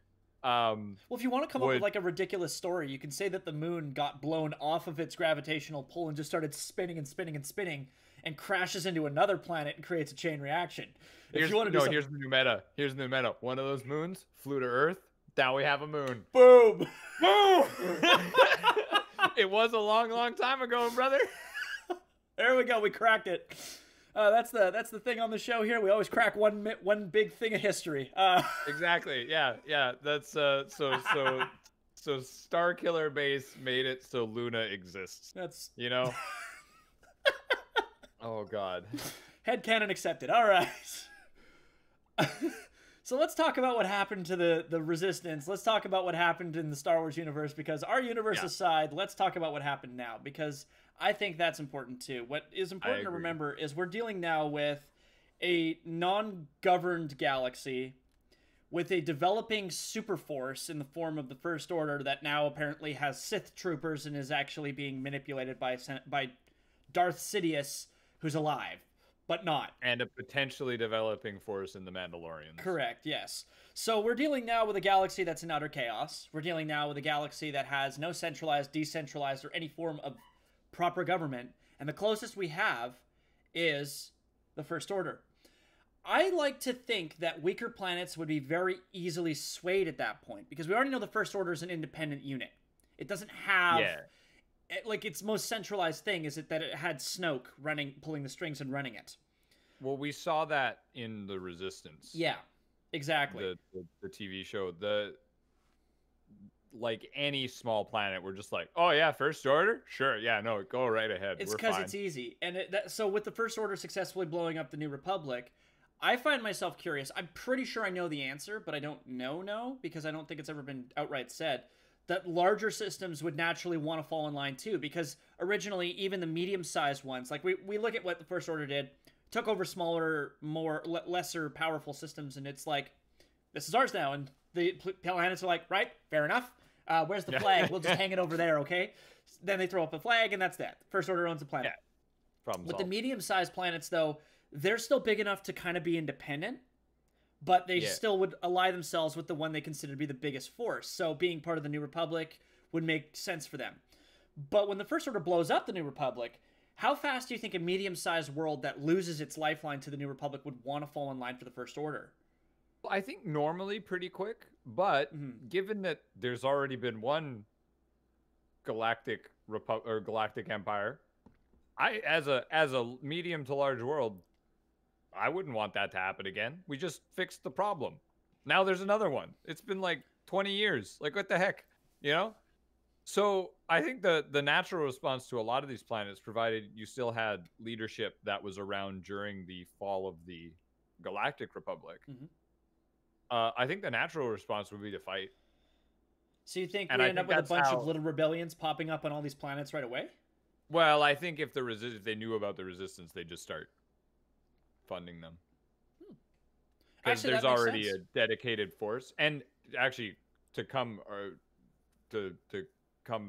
Well, if you want to come up with like a ridiculous story, you can say that the moon got blown off of its gravitational pull and just started spinning and spinning and spinning and crashes into another planet and creates a chain reaction. Here's the new meta. Here's the new meta. One of those moons flew to Earth. Now we have a moon. Boom! Boom! It was a long, long time ago, brother. There we go. We cracked it. That's the thing on the show here. We always crack one big thing of history. Exactly. Yeah. That's so Starkiller base made it so Luna exists. That's Oh God. Headcanon accepted. All right. So let's talk about what happened to the Resistance. Let's talk about what happened in the Star Wars universe, because our universe aside, let's talk about what happened now, because I think that's important too. What is important to remember is we're dealing now with a non-governed galaxy with a developing super force in the form of the First Order that now apparently has Sith troopers and is actually being manipulated by Darth Sidious, who's alive, but not. And a potentially developing force in the Mandalorians. Correct, yes. So we're dealing now with a galaxy that's in utter chaos. We're dealing now with a galaxy that has no centralized, decentralized, or any form of proper government. And the closest we have is the First Order. I like to think that weaker planets would be very easily swayed at that point, because we already know the First Order is an independent unit. It doesn't have... Yeah. Like, its most centralized thing is that it had Snoke pulling the strings and running it. Well, we saw that in the Resistance. Yeah, exactly. The TV show. Like any small planet, we're just like, oh yeah, First Order? Sure, yeah, no, go right ahead. It's because it's easy. And so with the First Order successfully blowing up the New Republic, I find myself curious. I'm pretty sure I know the answer, but I don't know because I don't think it's ever been outright said. that larger systems would naturally want to fall in line too, because originally even the medium-sized ones, like we look at what the First Order did, took over smaller, lesser powerful systems, and it's like, this is ours now, and the planets are like, right, fair enough. Where's the flag? We'll just hang it over there, okay? Then they throw up a flag, and that's that. First Order owns the planet. With the medium-sized planets, though, they're still big enough to kind of be independent, but they still would ally themselves with the one they consider to be the biggest force. So being part of the New Republic would make sense for them. But when the First Order blows up the New Republic, how fast do you think a medium-sized world that loses its lifeline to the New Republic would want to fall in line for the First Order? Well, I think normally pretty quick, but given that there's already been one galactic empire, as a medium to large world, I wouldn't want that to happen again. We just fixed the problem. Now there's another one. It's been like 20 years. Like, what the heck, you know? So I think the natural response to a lot of these planets, provided you still had leadership that was around during the fall of the Galactic Republic, I think the natural response would be to fight. So you think we end up with a bunch of little rebellions popping up on all these planets right away? Well, I think if they knew about the resistance, they'd just start funding them. Because there's already a dedicated force. And actually, to come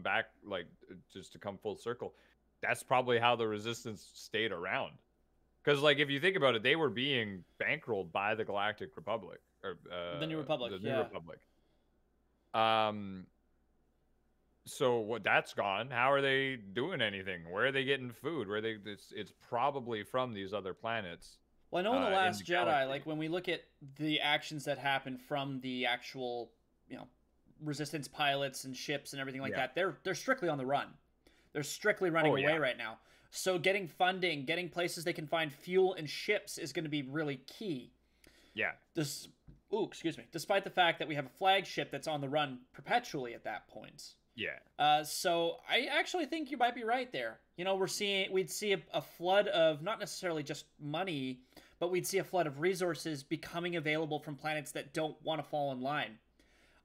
back, like, just to come full circle, that's probably how the resistance stayed around. Because, like, if you think about it, they were being bankrolled by the Galactic Republic. Or the New Republic. The New Republic. So what, that's gone. How are they doing anything? Where are they getting food? It's probably from these other planets. Well, I know in The Last Jedi, like, when we look at the actions that happen from the actual, resistance pilots and ships and everything like that, they're strictly on the run. They're strictly running away right now. So getting funding, getting places they can find fuel and ships is going to be really key. Yeah. Despite the fact that we have a flagship that's on the run perpetually at that point. Yeah. So I actually think you might be right there. We'd see a flood of not necessarily just money, but we'd see a flood of resources becoming available from planets that don't want to fall in line.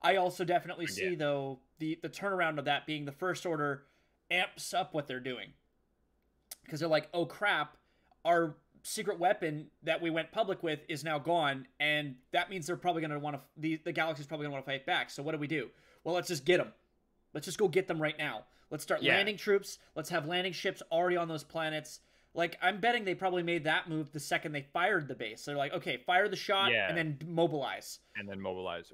I also definitely see, though, the turnaround of that being the First Order amps up what they're doing. Because they're like, oh crap, our secret weapon that we went public with is now gone, and that means they're probably going to want to, the galaxy's probably going to want to fight back. So what do? Well, let's just get them. Let's just go get them right now. Let's start landing troops. Let's have landing ships already on those planets. Like, I'm betting they probably made that move the second they fired the base. They're like, okay, fire the shot and then mobilize.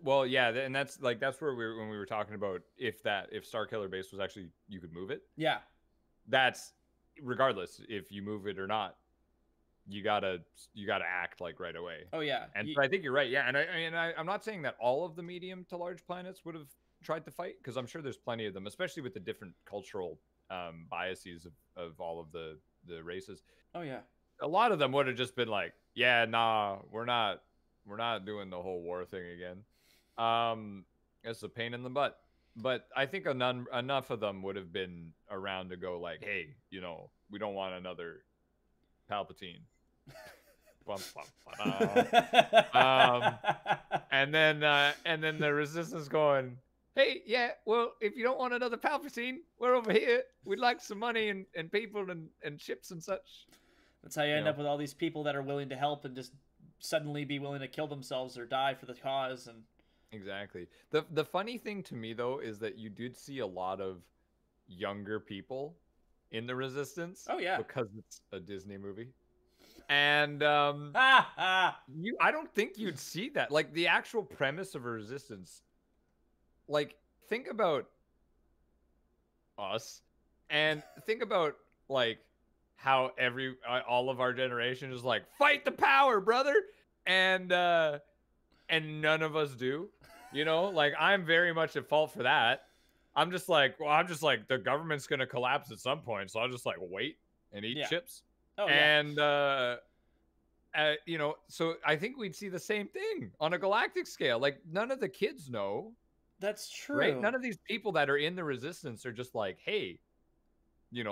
Well, yeah, and that's where when we were talking about if Starkiller Base was actually, you could move it. Yeah. That's, regardless if you move it or not, you gotta act like right away. Oh yeah. And I think you're right. Yeah, and I'm not saying that all of the medium to large planets would have tried to fight, because I'm sure there's plenty of them, especially with the different cultural biases of all of the races. Oh yeah. A lot of them would have just been like, yeah, nah, we're not doing the whole war thing again. It's a pain in the butt. But I think enough of them would have been around to go like, hey, we don't want another Palpatine. And then the resistance going, hey, yeah, well, if you don't want another Palpatine, we're over here. We'd like some money and people and ships and such. That's how you end up with all these people that are willing to help and just suddenly be willing to kill themselves or die for the cause. And exactly. The funny thing to me, though, is that you did see a lot of younger people in the Resistance. Oh, yeah. Because it's a Disney movie. And I don't think you'd see that. Like, the actual premise of a Resistance, like, think about us and think about, like, how all of our generation is like, fight the power, brother, and none of us do. Like, I'm very much at fault for that. I'm just like, the government's gonna collapse at some point, so I'll just like wait and eat chips. Oh, and so I think we'd see the same thing on a galactic scale. Like, none of the kids know. That's true. Right? None of these people that are in the Resistance are just like, hey,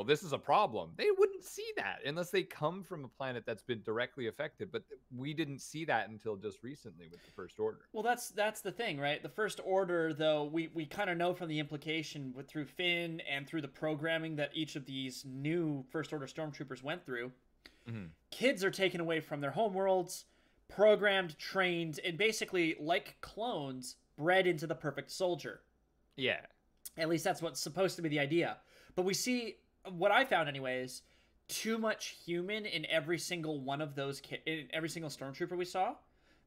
this is a problem. They wouldn't see that unless they come from a planet that's been directly affected. But we didn't see that until just recently with the First Order. Well, that's the thing, right? The First Order, though, we kind of know from the implication through Finn and through the programming that each of these new First Order stormtroopers went through. Mm-hmm. Kids are taken away from their homeworlds, programmed, trained, and basically, like clones, bred into the perfect soldier. Yeah. At least that's what's supposed to be the idea. But we see, what I found anyways, too much human in every single one of those in every single stormtrooper we saw.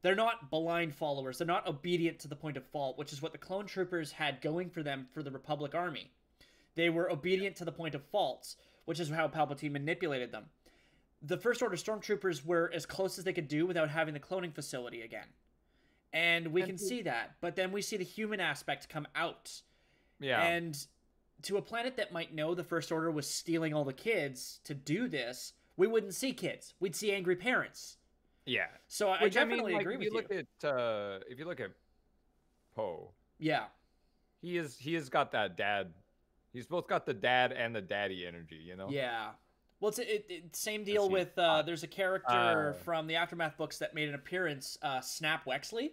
They're not blind followers. They're not obedient to the point of fault, which is what the clone troopers had going for them for the Republic Army. They were obedient to the point of fault, which is how Palpatine manipulated them. The First Order stormtroopers were as close as they could do without having the cloning facility again. And we can see that. But then we see the human aspect come out. Yeah. And to a planet that might know the First Order was stealing all the kids to do this, we wouldn't see kids. We'd see angry parents. Yeah. So I definitely agree with you. If you look at Poe. Yeah. He has got that dad. He's both got the dad and the daddy energy, Yeah. Well, it's same deal with there's a character from the Aftermath books that made an appearance, Snap Wexley.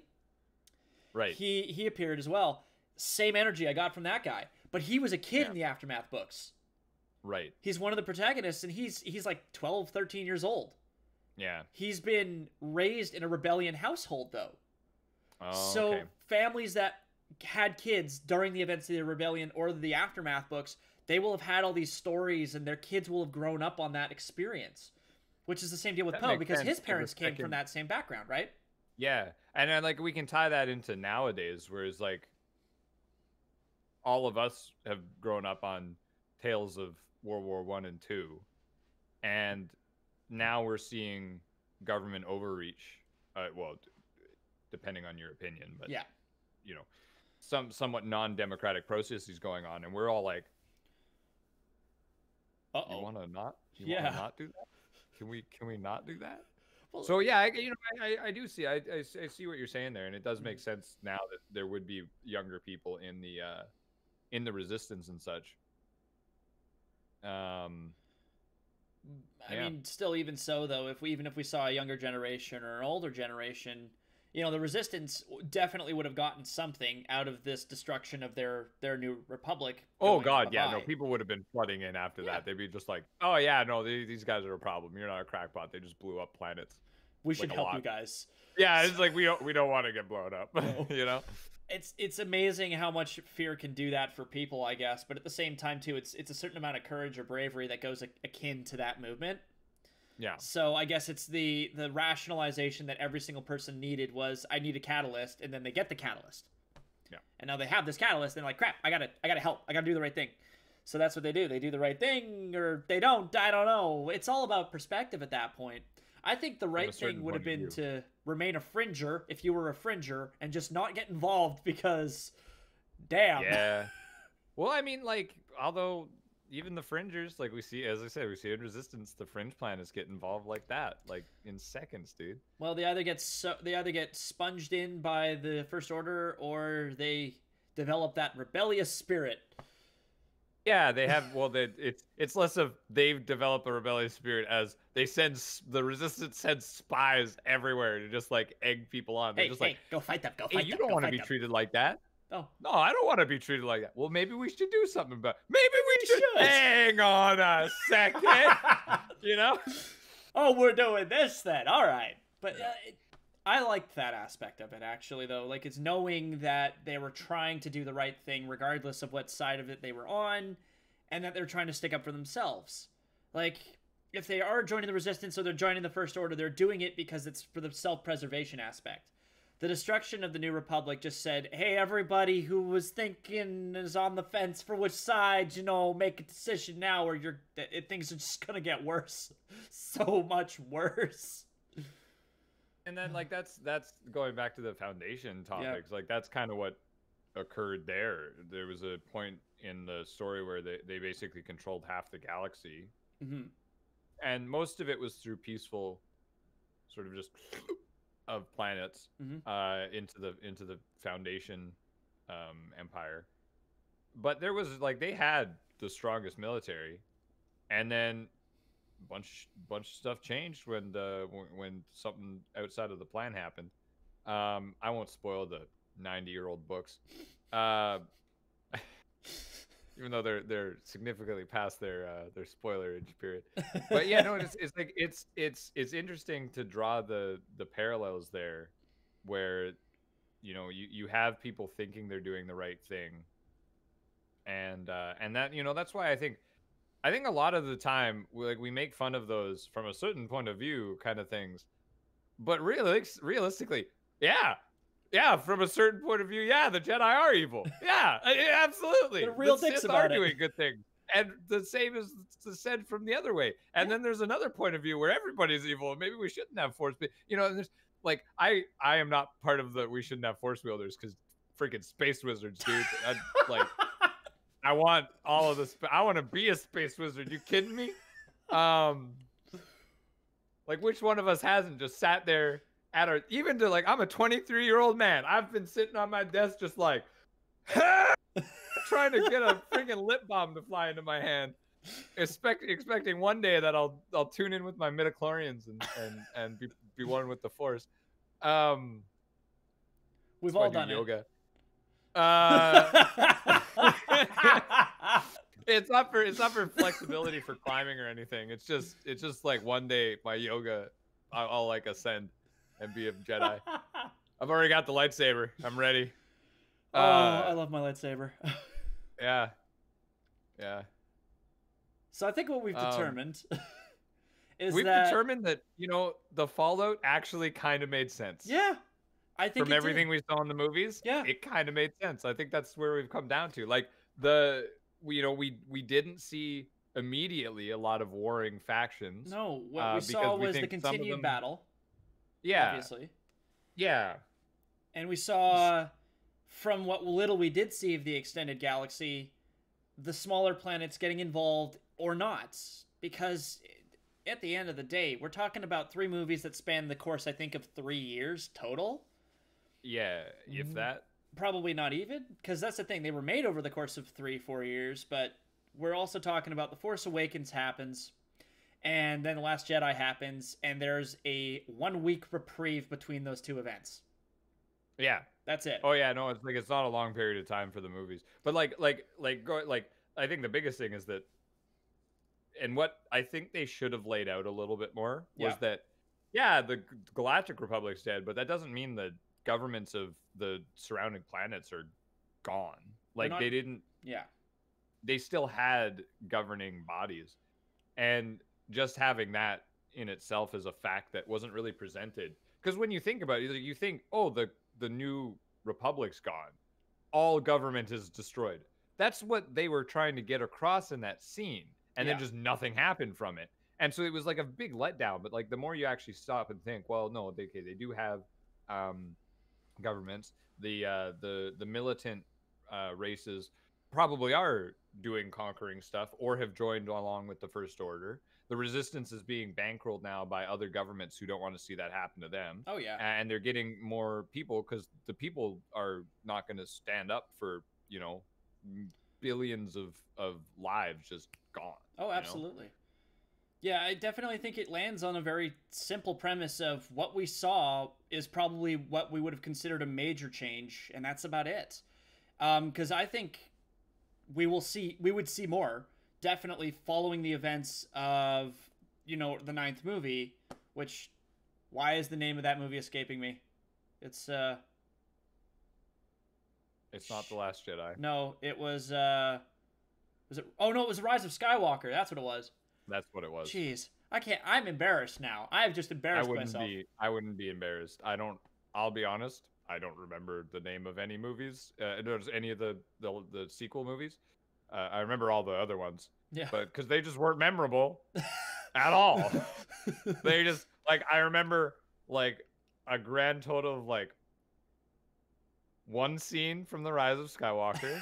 Right. He appeared as well. Same energy I got from that guy. But he was a kid in the Aftermath books. Right. He's one of the protagonists, and he's like 12, 13 years old. Yeah. He's been raised in a rebellion household, though. Oh, so families that had kids during the events of the rebellion or the Aftermath books, they will have had all these stories, and their kids will have grown up on that experience. Which is the same deal with Poe, because his parents came from that same background, right? Yeah. And then, we can tie that into nowadays, whereas, all of us have grown up on tales of World War I and II, and now we're seeing government overreach. Well, depending on your opinion, but yeah, somewhat non-democratic processes going on, and we're all like, "Uh-oh, you want to not do that? Can we not do that?" Well, so yeah, I do see. I see what you're saying there, and it does make sense now that there would be younger people in the Resistance and such. I mean, still, even so, though, if we saw a younger generation or an older generation, the Resistance definitely would have gotten something out of this destruction of their new republic. Oh God, yeah, no, people would have been flooding in after that. They'd be just like, oh yeah, no, these guys are a problem. You're not a crackpot. They just blew up planets. We should help you guys. Yeah, it's like we don't want to get blown up. No. It's amazing how much fear can do that for people, I guess. But at the same time, too, it's a certain amount of courage or bravery that goes akin to that movement. Yeah. So I guess it's the rationalization that every single person needed was, I need a catalyst, and then they get the catalyst. Yeah. And now they have this catalyst, and they're like, crap, I gotta help. I gotta do the right thing. So that's what they do. They do the right thing, or they don't. I don't know. It's all about perspective at that point. I think the right thing would have been to remain a fringer if you were a fringer and just not get involved because, damn. Yeah. Well, I mean, although even the fringers, we see, as I said, we see in Resistance, the fringe planets get involved like that, in seconds, dude. Well, they either get sponged in by the First Order or they develop that rebellious spirit. Yeah, they have. Well, it's less of they've developed a rebellious spirit as the Resistance sends spies everywhere to just egg people on. They're just go fight them. Go fight them. You don't want to be treated like that. Oh. No, I don't want to be treated like that. Well, maybe we should do something about. Maybe we should. Hang on a second. Oh, we're doing this then. All right, but. I liked that aspect of it, actually, though. It's knowing that they were trying to do the right thing regardless of what side of it they were on, and that they're trying to stick up for themselves. If they are joining the Resistance or they're joining the First Order, they're doing it because it's for the self-preservation aspect. The destruction of the New Republic just said, hey, everybody who was thinking is on the fence for which side, make a decision now or things are just going to get worse. So much worse. And then that's going back to the Foundation topics. Yeah. That's kind of what occurred there. There was a point in the story where they basically controlled half the galaxy. Mm-hmm. And most of it was through peaceful sort of just of planets into the Foundation empire. But there was they had the strongest military. and then bunch of stuff changed when something outside of the plan happened. I won't spoil the 90-year-old books, even though they're significantly past their spoilerage period. But yeah, no, it's like it's interesting to draw the parallels there, where you have people thinking they're doing the right thing, and that that's why I think a lot of the time we make fun of those from a certain point of view kind of things, but realistically, yeah, from a certain point of view, yeah, the Jedi are evil. Yeah, absolutely. They're real the dicks Sith about are it. doing good things, and the same is said from the other way. And then there's another point of view where everybody's evil, and maybe we shouldn't have force. And there's like I am not part of the we shouldn't have force wielders because freaking space wizards, dude. I want all of this. I want to be a space wizard. You kidding me? Like which one of us hasn't just sat there at our even to like I'm a 23-year-old man. I've been sitting on my desk just like trying to get a freaking lip balm to fly into my hand, expecting one day that I'll tune in with my midichlorians and be one with the force. We've all done yoga. it. It's not for flexibility for climbing or anything. It's just like one day my yoga, I'll like ascend and be a Jedi. I've already got the lightsaber. I'm ready. Oh, I love my lightsaber. Yeah. So I think what we've determined is we've determined that the Fallout actually kind of made sense. Yeah, I think from everything we saw in the movies, yeah, it kind of made sense. I think that's where we've come down to. Like we didn't see immediately a lot of warring factions. No, what we saw was the continued battle. Yeah, obviously. Yeah, and we saw, from what little we did see of the extended galaxy, the smaller planets getting involved or not, because at the end of the day, we're talking about 3 movies that span the course, I think, of 3 years total. Yeah, if that. Probably not even, because that's the thing. They were made over the course of 3-4 years, but we're also talking about The Force Awakens happens, and then The Last Jedi happens, and there's a 1-week reprieve between those 2 events. Yeah. That's it. Oh yeah, no, it's not a long period of time for the movies. But I think the biggest thing is that, and what I think they should have laid out a little bit more was that, the Galactic Republic's dead, but that doesn't mean the governments of the surrounding planets are gone. Like they didn't. Yeah. They still had governing bodies, and just having that in itself is a fact that wasn't really presented. Because when you think about it, you think, oh, the new Republic's gone, all government is destroyed. That's what they were trying to get across in that scene, and then just nothing happened from it. And so it was like a big letdown. But like the more you actually stop and think, well, no, they do have governments. The militant races probably are doing conquering stuff or have joined along with the First Order. The Resistance is being bankrolled now by other governments who don't want to see that happen to them. Oh yeah, and they're getting more people because the people are not going to stand up for billions of lives just gone. Oh, absolutely. Yeah, I definitely think it lands on a very simple premise of what we saw is probably what we would have considered a major change, and that's about it. Because I think we would see more, definitely following the events of, the 9th movie, which, why is the name of that movie escaping me? It's not The Last Jedi. No, it was it? Oh no, it was The Rise of Skywalker. That's what it was. That's what it was. Jeez, I'm embarrassed now. I have just embarrassed myself. I wouldn't be embarrassed. I'll be honest. I don't remember the name of any movies. Any of the sequel movies. I remember all the other ones. Yeah. But because they just weren't memorable at all. They just I remember a grand total of one scene from The Rise of Skywalker.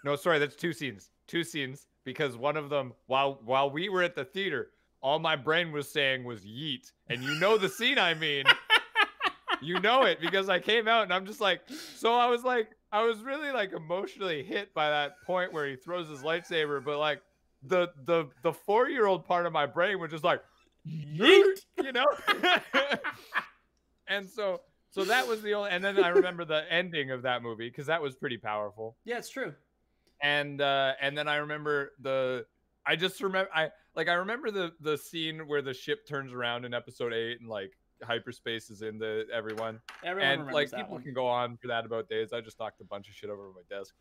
No, sorry, that's 2 scenes. 2 scenes, because one of them, while we were at the theater, all my brain was saying was yeet. And the scene I mean. You know it, because I came out and I'm just so I was really emotionally hit by that point where he throws his lightsaber, but the 4-year-old part of my brain was just like, Yeet. you know. And so that was the only, and then I remember the ending of that movie because that was pretty powerful. Yeah, it's true. And then I remember I remember the scene where the ship turns around in episode 8 and like hyperspace is into everyone. Everyone And remembers like that people one. can go on for that about days. I just knocked a bunch of shit over my desk.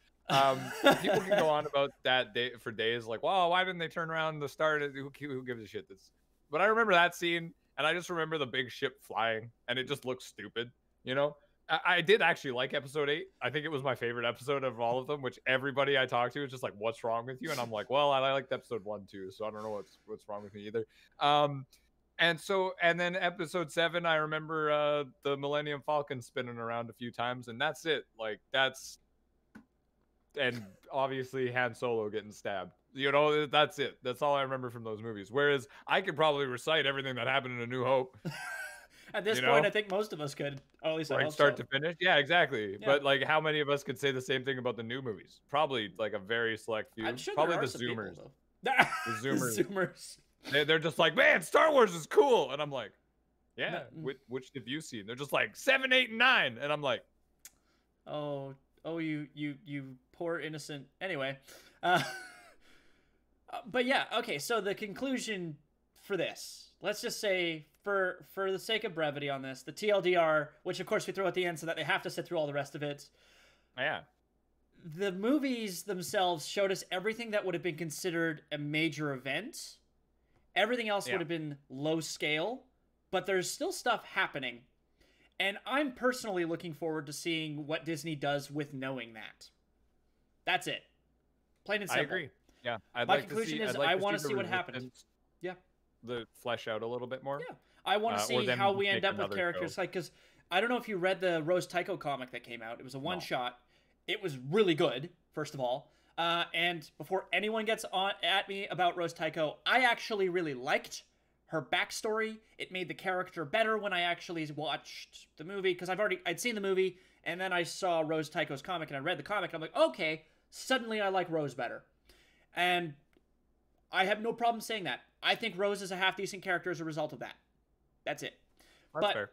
People can go on about that day for days, like, wow, why didn't they turn around the start? Who gives a shit? But I remember that scene, and I just remember the big ship flying, and it just looks stupid, you know. I did actually like episode 8. I think it was my favorite episode of all of them, which everybody I talked to is just like, what's wrong with you? And I'm like, well, I liked episode 1 too, so I don't know what's wrong with me either. And then episode 7, I remember the Millennium Falcon spinning around a few times, and that's it. Like and obviously Han Solo getting stabbed. You know, that's it. That's all I remember from those movies. Whereas I could probably recite everything that happened in A New Hope. At this point, I think most of us could. Or at least I hope start so. to finish. Yeah, exactly. Yeah. But like, how many of us could say the same thing about the new movies? Probably like a very select few. I'm sure Probably there are the some Zoomers. people, The Zoomers. The Zoomers. They're just like, man, Star Wars is cool, and I'm like, yeah. Which have you seen? They're just like 7, 8, and 9, and I'm like, oh, you poor innocent. Anyway, but yeah, okay. So the conclusion for this, let's just say, for the sake of brevity on this, the TLDR, which of course we throw at the end so that they have to sit through all the rest of it. yeah. The movies themselves showed us everything that would have been considered a major event. Everything else would have been low scale, but there's still stuff happening. And I'm personally looking forward to seeing what Disney does with knowing that. That's it. Plain and simple. I agree. Yeah. My conclusion is I want to see what happened. Yeah. The flesh out a little bit more. Yeah. I want to see how we end up with characters. Like, because I don't know if you read the Rose Tycho comic that came out. It was a one-shot. It was really good, first of all. And before anyone gets on at me about Rose Tycho, I actually really liked her backstory. It made the character better when I actually watched the movie, because I'd seen the movie, and then I saw Rose Tycho's comic, and I read the comic, and I'm like, okay, suddenly I like Rose better. And I have no problem saying that. I think Rose is a half-decent character as a result of that. That's it. That's fair.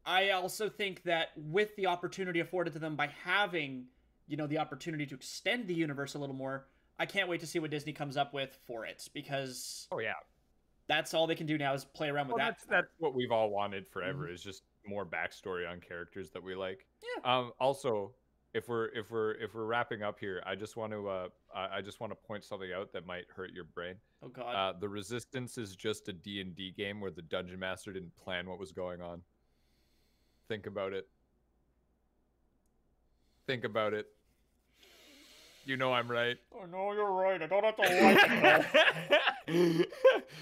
I also think that with the opportunity afforded to them by having, the opportunity to extend the universe a little more, I can't wait to see what Disney comes up with for it, because that's all they can do now is play around with that. That's what we've all wanted forever, is just more backstory on characters that we like. Yeah. Also, if we're wrapping up here, I just want to point something out that might hurt your brain. Oh God. The Resistance is just a D&D game where the dungeon master didn't plan what was going on. Think about it. Think about it. You know I'm right. Oh no, you're right. I don't have to like it.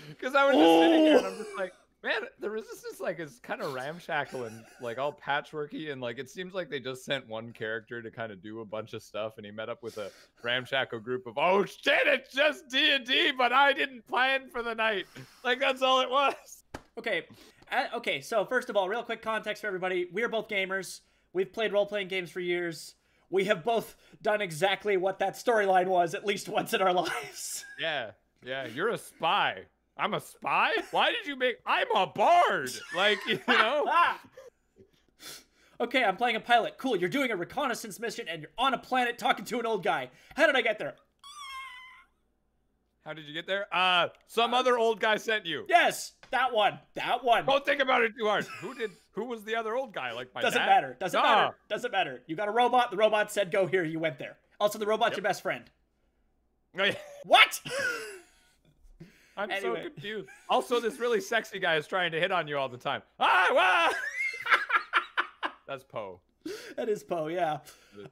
Because I was just sitting here and I'm just like, man, the Resistance is kind of ramshackle and like all patchworky, and like it seems like they just sent one character to kind of do a bunch of stuff, and he met up with a ramshackle group of, oh shit, it's just D&D, but I didn't plan for the night. Like that's all it was. Okay, so first of all, real quick context for everybody. We are both gamers. We've played role-playing games for years. We have both done exactly what that storyline was at least once in our lives. Yeah, you're a spy. I'm a spy? Why did you make... I'm a bard! Like, Okay, I'm playing a pilot. Cool, you're doing a reconnaissance mission and you're on a planet talking to an old guy. How did I get there? How did you get there? Some other old guy sent you. Yes, that one. Don't think about it too hard. Who was the other old guy? Like my Doesn't dad? matter. Doesn't matter. You got a robot. The robot said go here. You went there. Also, the robot's your best friend. What? I'm so confused. Also, this really sexy guy is trying to hit on you all the time. Ah! That's Poe. That is Poe, yeah.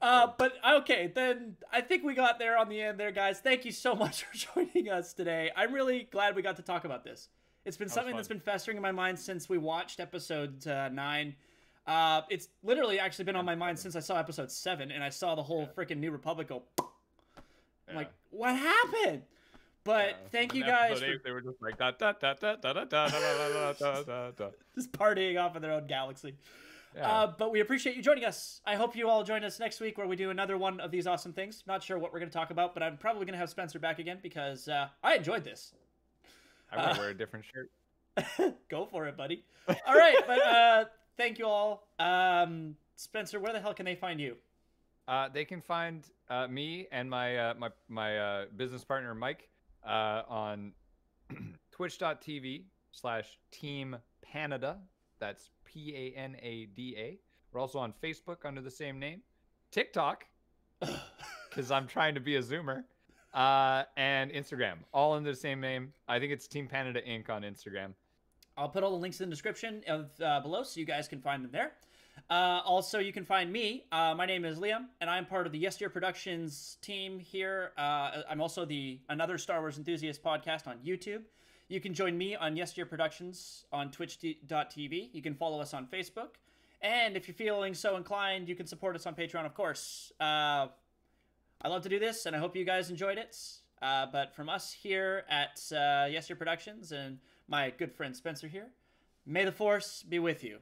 But okay, then I think we got there on the end there, guys. Thank you so much for joining us today. I'm really glad we got to talk about this. It's been something that's been festering in my mind since we watched episode 9. It's literally actually been on my mind since I saw episode 7, and I saw the whole freaking New Republic go. I'm like, what happened? But thank you guys. They were just like da da da da da da da da da da da. Just partying off in their own galaxy. Yeah. But we appreciate you joining us. I hope you all join us next week where we do another one of these awesome things. Not sure what we're going to talk about, but I'm probably going to have Spencer back again because I enjoyed this. I might wear a different shirt. Go for it, buddy. All right, but thank you all. Spencer, where the hell can they find you? They can find me and my business partner Mike on twitch.tv/TeamPanada. That's Panada. We're also on Facebook under the same name, TikTok, because I'm trying to be a Zoomer, and Instagram, all under the same name. I think it's Team Panada Inc. on Instagram. I'll put all the links in the description of below so you guys can find them there. Also, you can find me. My name is Liam, and I'm part of the YesDearProductions team here. I'm also another Star Wars Enthusiast podcast on YouTube. You can join me on YesDearProductions on twitch.tv. You can follow us on Facebook. And if you're feeling so inclined, you can support us on Patreon, of course. I love to do this, and I hope you guys enjoyed it. But from us here at YesDearProductions and my good friend Spencer here, may the Force be with you.